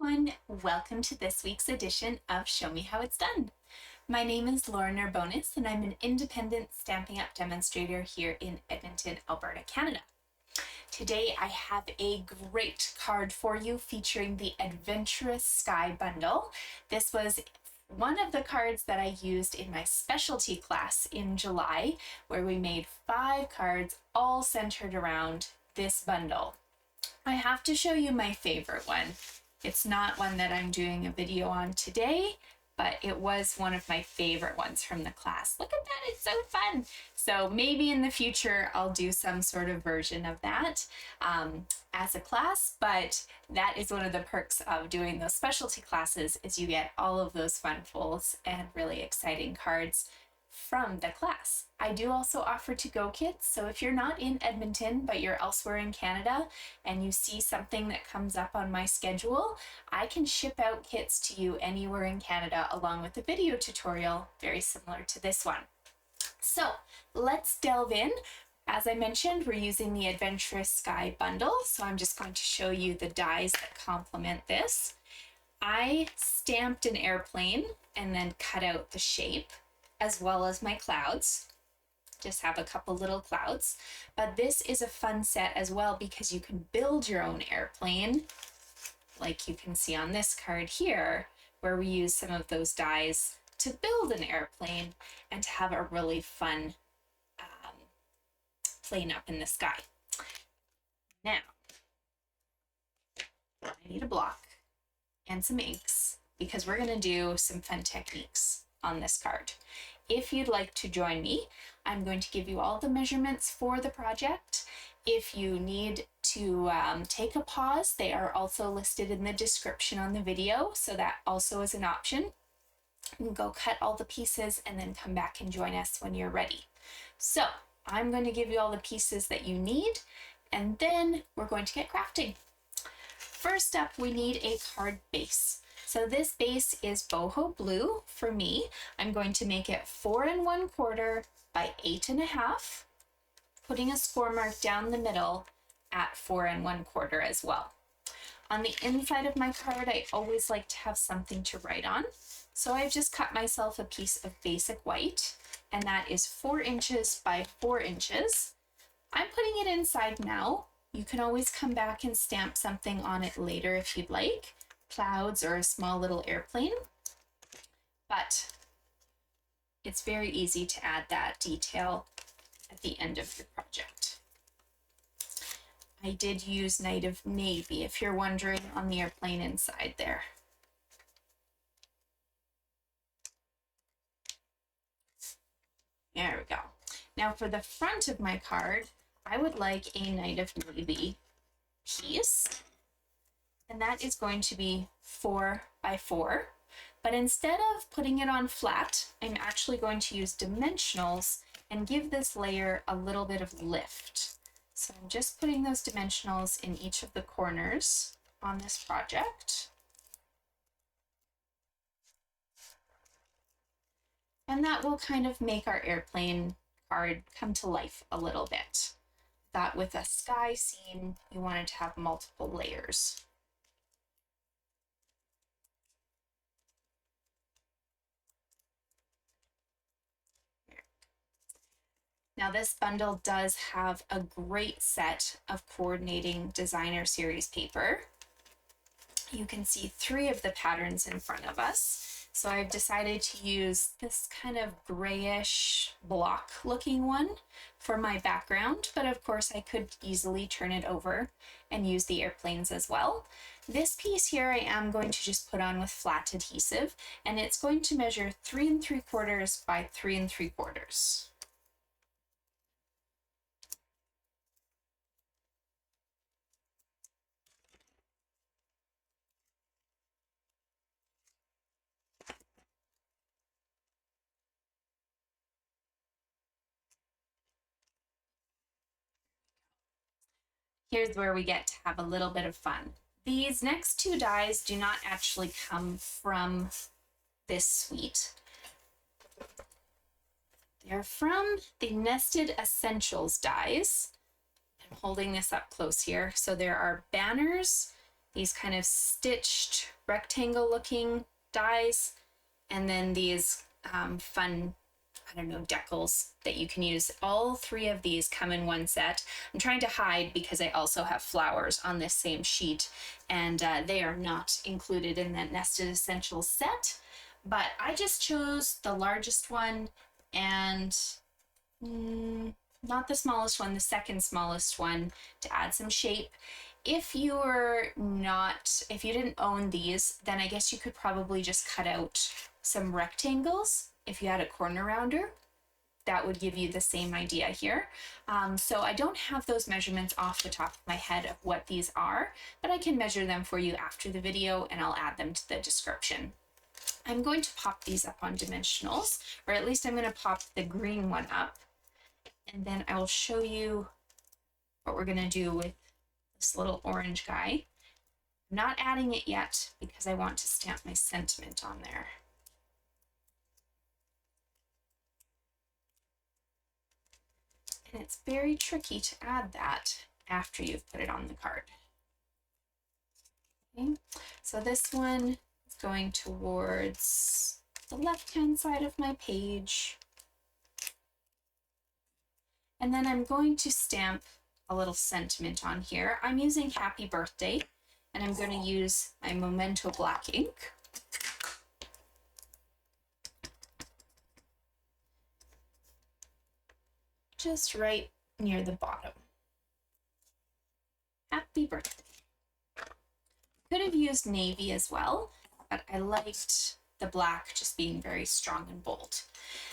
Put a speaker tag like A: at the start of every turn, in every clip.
A: everyone, welcome to this week's edition of Show Me How It's Done. My name is Lauren Narbonis and I'm an independent Stampin' Up! Demonstrator here in Edmonton, Alberta, Canada. Today I have a great card for you featuring the Adventurous Sky Bundle. This was one of the cards that I used in my specialty class in July, where we made 5 cards all centered around this bundle. I have to show you my favorite one. It's not one that I'm doing a video on today, but it was one of my favorite ones from the class. Look at that, it's so fun. So maybe in the future I'll do some sort of version of that as a class, but that is one of the perks of doing those specialty classes is you get all of those fun folds and really exciting cards from the class. I do also offer to-go kits, so if you're not in Edmonton but you're elsewhere in Canada and you see something that comes up on my schedule, I can ship out kits to you anywhere in Canada along with a video tutorial very similar to this one. So let's delve in. As I mentioned, we're using the Adventurous Sky Bundle, so I'm just going to show you the dies that complement this. I stamped an airplane and then cut out the shape, as well as my clouds. Just have a couple little clouds. But this is a fun set as well because you can build your own airplane, like you can see on this card here, where we use some of those dies to build an airplane and to have a really fun plane up in the sky. Now, I need a block and some inks because we're gonna do some fun techniques on this card. If you'd like to join me, I'm going to give you all the measurements for the project. If you need to take a pause, they are also listed in the description on the video, so that also is an option. You can go cut all the pieces and then come back and join us when you're ready. So I'm going to give you all the pieces that you need, and then we're going to get crafting. First up, we need a card base. So this base is Boho Blue for me. I'm going to make it 4 1/4 by 8 1/2, putting a score mark down the middle at 4 1/4 as well. On the inside of my card, I always like to have something to write on. So I've just cut myself a piece of basic white, and that is 4 inches by 4 inches. I'm putting it inside now. You can always come back and stamp something on it later if you'd like. Clouds or a small little airplane, but it's very easy to add that detail at the end of your project. I did use Night of Navy if you're wondering on the airplane inside there. There we go. Now for the front of my card, I would like a Night of Navy piece. And that is going to be 4 by 4. But instead of putting it on flat, I'm actually going to use dimensionals and give this layer a little bit of lift. So I'm just putting those dimensionals in each of the corners on this project. And that will kind of make our airplane card come to life a little bit. Thought with a sky scene, you wanted to have multiple layers. Now this bundle does have a great set of coordinating designer series paper. You can see 3 of the patterns in front of us. So I've decided to use this kind of grayish block looking one for my background, but of course I could easily turn it over and use the airplanes as well. This piece here I am going to just put on with flat adhesive, and it's going to measure 3 3/4 by 3 3/4. Here's where we get to have a little bit of fun. These next 2 dies do not actually come from this suite. They're from the Nested Essentials dies. I'm holding this up close here. So there are banners these kind of stitched rectangle looking dies, and then these fun, I don't know, decals that you can use. All three of these come in one set. I'm trying to hide because I also have flowers on this same sheet, and they are not included in that Nested Essentials set, but I just chose the largest one and not the smallest one, the second smallest one, to add some shape. If you didn't own these, then I guess you could probably just cut out some rectangles if you had a corner rounder. That would give you the same idea here. So I don't have those measurements off the top of my head of what these are, but I can measure them for you after the video and I'll add them to the description. I'm going to pop these up on dimensionals, or at least I'm going to pop the green one up, and then I will show you what we're going to do with this little orange guy. I'm not adding it yet because I want to stamp my sentiment on there. And it's very tricky to add that after you've put it on the card. Okay, so this one is going towards the left-hand side of my page. And then I'm going to stamp a little sentiment on here. I'm using Happy Birthday, and I'm going to use my Memento Black Ink. Just right near the bottom. Happy birthday. Could have used navy as well, but I liked the black just being very strong and bold.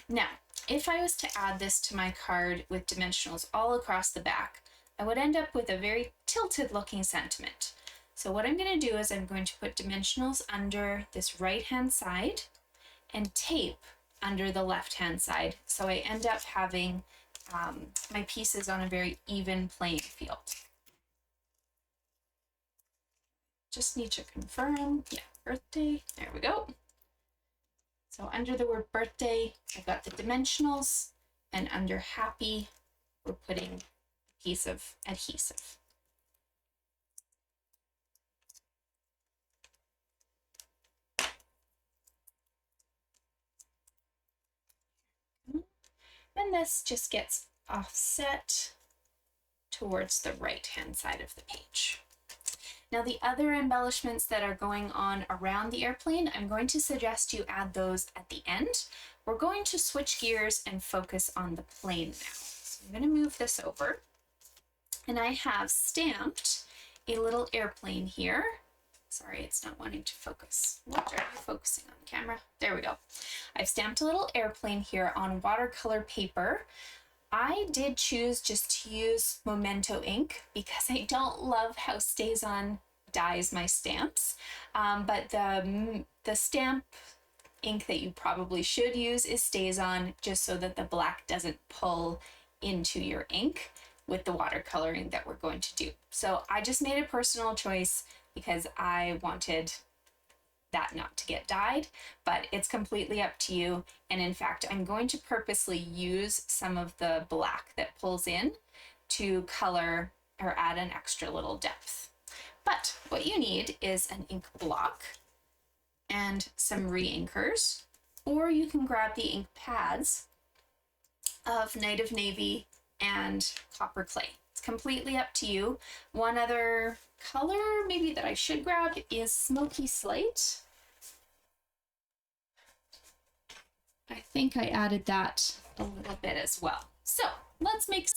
A: Now, if I was to add this to my card with dimensionals all across the back, I would end up with a very tilted looking sentiment. So what I'm going to do is I'm going to put dimensionals under this right-hand side and tape under the left-hand side. So I end up having my pieces on a very even playing field. Just need to confirm, yeah, birthday, there we go. So under the word birthday, I've got the dimensionals, and under happy, we're putting a piece of adhesive. And this just gets offset towards the right-hand side of the page. Now the other embellishments that are going on around the airplane, I'm going to suggest you add those at the end. We're going to switch gears and focus on the plane now. So I'm going to move this over, and I have stamped a little airplane here. Sorry, it's not wanting to focus. What are you focusing on, camera? There we go. I've stamped a little airplane here on watercolor paper. I did choose just to use Memento ink because I don't love how StazOn dyes my stamps. But the stamp ink that you probably should use is StazOn, just so that the black doesn't pull into your ink with the watercoloring that we're going to do. So I just made a personal choice because I wanted that not to get dyed, but it's completely up to you. And in fact, I'm going to purposely use some of the black that pulls in to color or add an extra little depth. But what you need is an ink block and some Reinkers, or you can grab the ink pads of Night of Navy and Copper Clay. It's completely up to you. One other color maybe that I should grab is Smoky Slate. I think I added that a little bit as well. So let's make.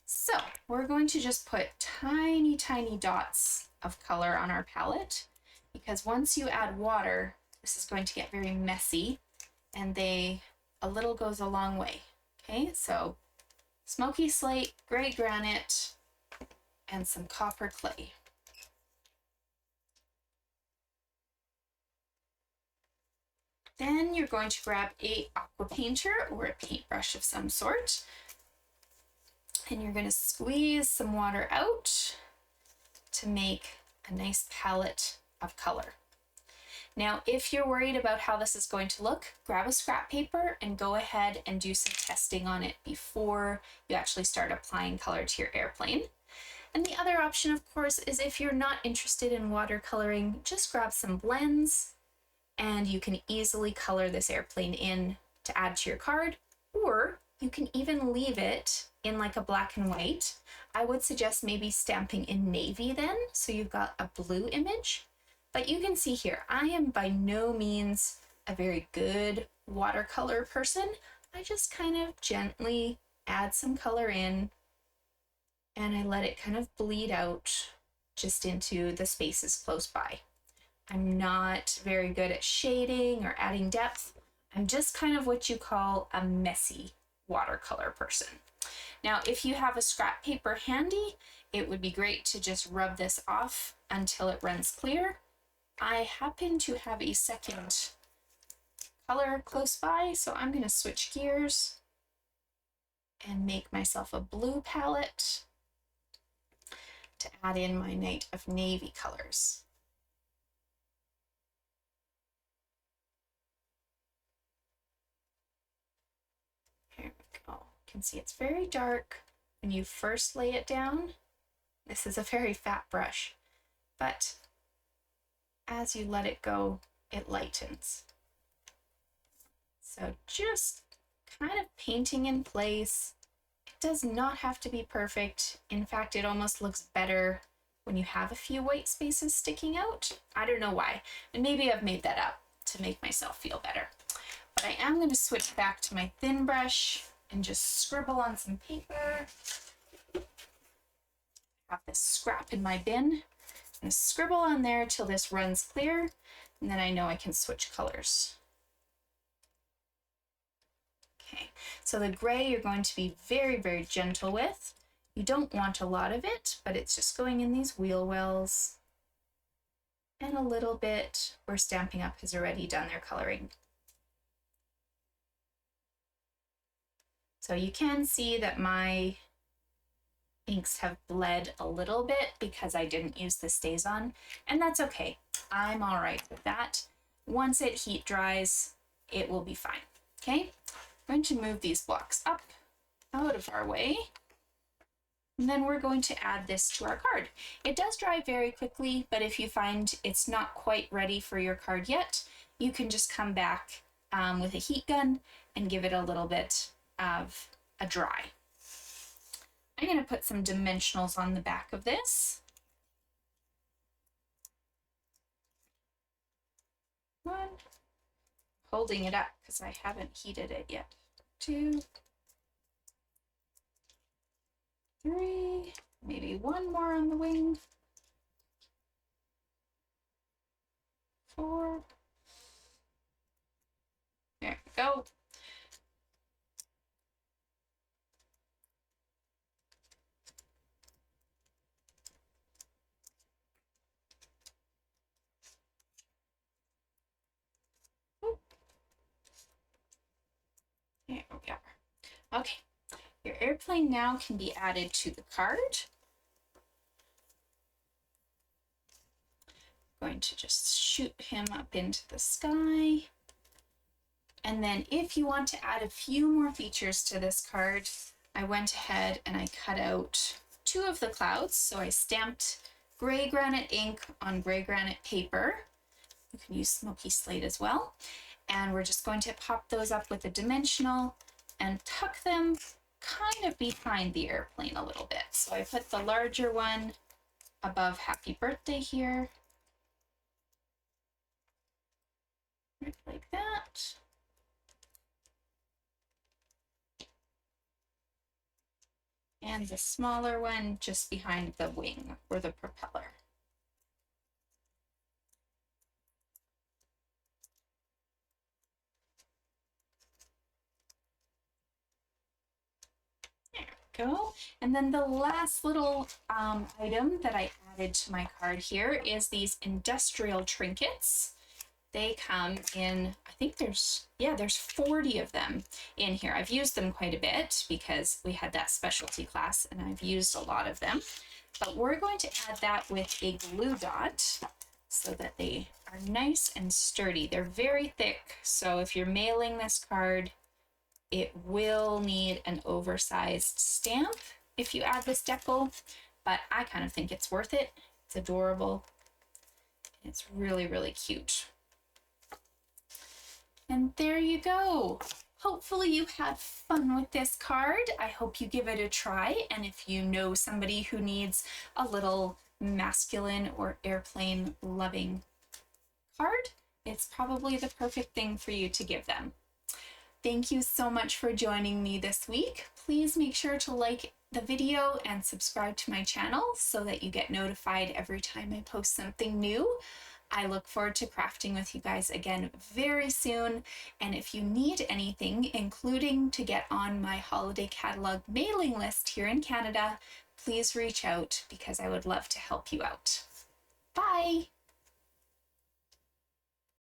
A: So we're going to just put tiny, tiny dots of color on our palette, because once you add water, this is going to get very messy, and a little goes a long way. Okay, so Smoky Slate, gray granite, and some copper clay. Then you're going to grab a Aqua Painter or a paintbrush of some sort, and you're going to squeeze some water out to make a nice palette of color. Now, if you're worried about how this is going to look, grab a scrap paper and go ahead and do some testing on it before you actually start applying color to your airplane. And the other option, of course, is if you're not interested in watercoloring, just grab some blends and you can easily color this airplane in to add to your card, or you can even leave it in like a black and white. I would suggest maybe stamping in navy then, so you've got a blue image. But you can see here, I am by no means a very good watercolor person. I just kind of gently add some color in and I let it kind of bleed out just into the spaces close by. I'm not very good at shading or adding depth. I'm just kind of what you call a messy watercolor person. Now, if you have a scrap paper handy, it would be great to just rub this off until it runs clear. I happen to have a second color close by, so I'm going to switch gears and make myself a blue palette to add in my night of navy colors. Here we go. You can see it's very dark when you first lay it down. This is a very fat brush, but as you let it go, it lightens. So just kind of painting in place. It does not have to be perfect. In fact, it almost looks better when you have a few white spaces sticking out. I don't know why, and maybe I've made that up to make myself feel better. But I am going to switch back to my thin brush and just scribble on some paper. I have this scrap in my bin. I'm going to scribble on there till this runs clear, and then I know I can switch colors. Okay, so the gray you're going to be very, very gentle with. You don't want a lot of it, but it's just going in these wheel wells. And a little bit where Stampin' Up! Has already done their coloring. So you can see that my inks have bled a little bit because I didn't use the StazOn, and that's okay. I'm all right with that. Once it heat dries, it will be fine. Okay, I'm going to move these blocks up out of our way, and then we're going to add this to our card. It does dry very quickly, but if you find it's not quite ready for your card yet, you can just come back with a heat gun and give it a little bit of a dry. I'm going to put some dimensionals on the back of this. 1, holding it up because I haven't heated it yet. 2, 3, maybe 1 more on the wing. 4. There we go. There we are. Okay, your airplane now can be added to the card. I'm going to just shoot him up into the sky. And then if you want to add a few more features to this card, I went ahead and I cut out 2 of the clouds. So I stamped gray granite ink on gray granite paper. You can use Smoky Slate as well. And we're just going to pop those up with a dimensional and tuck them kind of behind the airplane a little bit. So I put the larger one above Happy Birthday here. Right like that. And the smaller one just behind the wing or the propeller. Go. And then the last little item that I added to my card here is these industrial trinkets. They come in, I think there's 40 of them in here. I've used them quite a bit because we had that specialty class and I've used a lot of them. But we're going to add that with a glue dot so that they are nice and sturdy. They're very thick, so if you're mailing this card, it will need an oversized stamp if you add this decal, but I kind of think it's worth it. It's adorable. It's really, really cute. And there you go. Hopefully you had fun with this card. I hope you give it a try. And if you know somebody who needs a little masculine or airplane loving card, it's probably the perfect thing for you to give them. Thank you so much for joining me this week. Please make sure to like the video and subscribe to my channel so that you get notified every time I post something new. I look forward to crafting with you guys again very soon. And if you need anything, including to get on my holiday catalog mailing list here in Canada, please reach out because I would love to help you out. Bye!